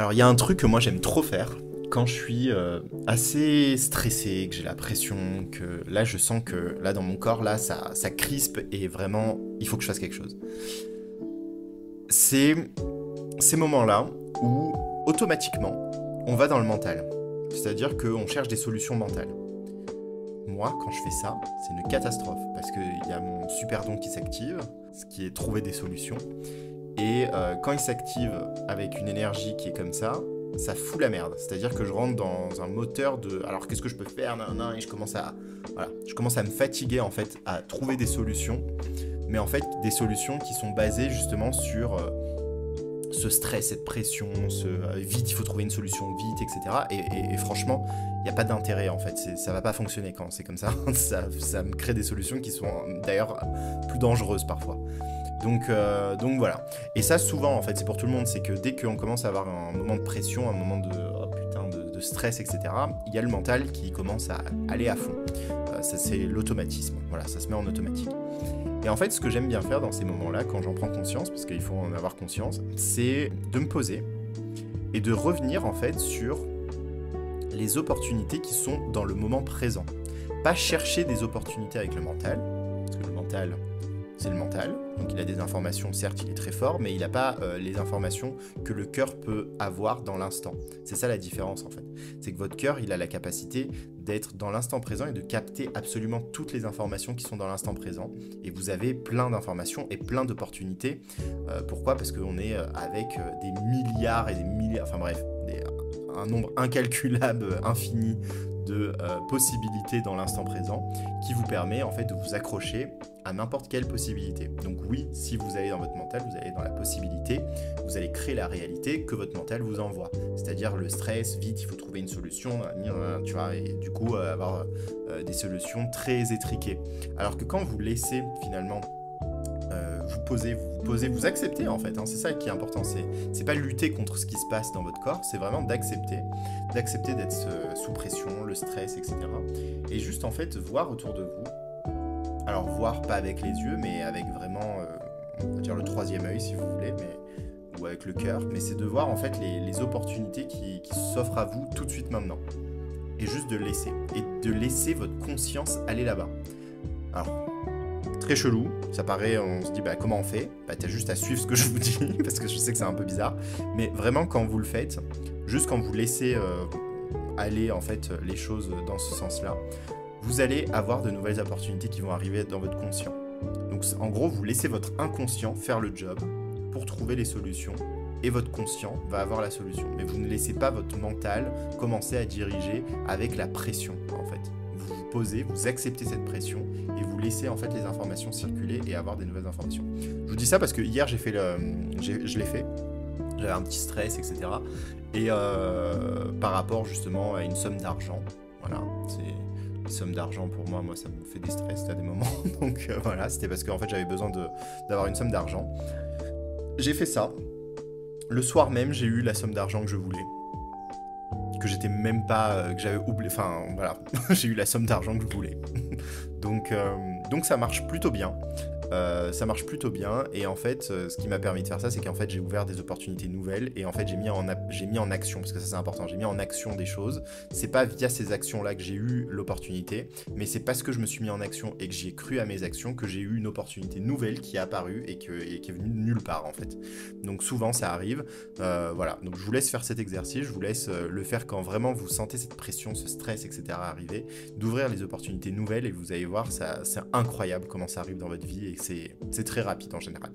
Alors, il y a un truc que moi j'aime trop faire quand je suis assez stressé, que j'ai la pression, que là je sens que là dans mon corps, là ça crispe et vraiment il faut que je fasse quelque chose. C'est ces moments-là où automatiquement on va dans le mental. C'est-à-dire qu'on cherche des solutions mentales. Moi, quand je fais ça, c'est une catastrophe parce qu'il y a mon super don qui s'active, ce qui est trouver des solutions. Et quand il s'active avec une énergie qui est comme ça fout la merde. C'est-à-dire que je rentre dans un moteur de alors qu'est-ce que je peux faire, et je commence à me fatiguer en fait, à trouver des solutions, mais en fait des solutions qui sont basées justement sur ce stress, cette pression, vite, il faut trouver une solution vite, etc. Et franchement, il n'y a pas d'intérêt en fait, ça va pas fonctionner quand c'est comme ça. Ça me crée des solutions qui sont d'ailleurs plus dangereuses parfois. Donc voilà. Et ça souvent en fait c'est pour tout le monde, c'est que dès qu'on commence à avoir un moment de pression, un moment de oh putain de stress, etc. Il y a le mental qui commence à aller à fond. Ça c'est l'automatisme. Voilà, ça se met en automatique. Et en fait ce que j'aime bien faire dans ces moments-là, quand j'en prends conscience, parce qu'il faut en avoir conscience, c'est de me poser et de revenir en fait sur les opportunités qui sont dans le moment présent. Pas chercher des opportunités avec le mental, parce que le mental c'est le mental, donc il a des informations, certes il est très fort, mais il n'a pas les informations que le cœur peut avoir dans l'instant. C'est ça la différence en fait. C'est que votre cœur, il a la capacité d'être dans l'instant présent et de capter absolument toutes les informations qui sont dans l'instant présent. Et vous avez plein d'informations et plein d'opportunités. Pourquoi ? Parce qu'on est avec des milliards et des milliards, enfin bref, un nombre incalculable, infini de possibilités dans l'instant présent qui vous permet en fait de vous accrocher à n'importe quelle possibilité. Donc oui, si vous allez dans votre mental, vous allez dans la possibilité, vous allez créer la réalité que votre mental vous envoie. C'est-à-dire le stress, vite, il faut trouver une solution, tu vois, et du coup avoir des solutions très étriquées. Alors que quand vous laissez finalement vous acceptez en fait, hein, c'est ça qui est important, c'est pas lutter contre ce qui se passe dans votre corps, c'est vraiment d'accepter d'être sous pression, le stress, etc. Et juste en fait voir autour de vous, alors voir pas avec les yeux, mais avec vraiment, on va dire le troisième œil si vous voulez, ou avec le cœur, mais c'est de voir en fait les opportunités qui s'offrent à vous tout de suite maintenant. Et juste de laisser votre conscience aller là-bas. Alors, très chelou, ça paraît, on se dit comment on fait ? T'as juste à suivre ce que je vous dis, parce que je sais que c'est un peu bizarre, mais vraiment quand vous le faites, juste quand vous laissez aller en fait les choses dans ce sens-là, vous allez avoir de nouvelles opportunités qui vont arriver dans votre conscient. Donc en gros, vous laissez votre inconscient faire le job pour trouver les solutions, et votre conscient va avoir la solution. Mais vous ne laissez pas votre mental commencer à diriger avec la pression en fait. Vous vous posez, vous acceptez cette pression et vous laissez en fait les informations circuler et avoir des nouvelles informations. Je vous dis ça parce que hier je l'ai fait, j'avais un petit stress, etc. Et par rapport justement à une somme d'argent, voilà, c'est une somme d'argent pour moi ça me fait des stress à des moments. Donc voilà, c'était parce qu'en fait j'avais besoin d'avoir une somme d'argent. J'ai fait ça. Le soir même, j'ai eu la somme d'argent que je voulais. Que j'étais même pas, que j'avais oublié, enfin voilà, j'ai eu la somme d'argent que je voulais. Donc ça marche plutôt bien. Et en fait ce qui m'a permis de faire ça, c'est qu'en fait j'ai ouvert des opportunités nouvelles et en fait j'ai mis en action, parce que ça c'est important, j'ai mis en action des choses. C'est pas via ces actions là que j'ai eu l'opportunité, mais c'est parce que je me suis mis en action et que j'y ai cru à mes actions que j'ai eu une opportunité nouvelle qui est apparue et qui est venue de nulle part en fait. Donc souvent ça arrive, voilà, donc je vous laisse faire cet exercice, je vous laisse le faire quand vraiment vous sentez cette pression, ce stress, etc. arriver, d'ouvrir les opportunités nouvelles et vous allez voir, c'est incroyable comment ça arrive dans votre vie et c'est très rapide en général.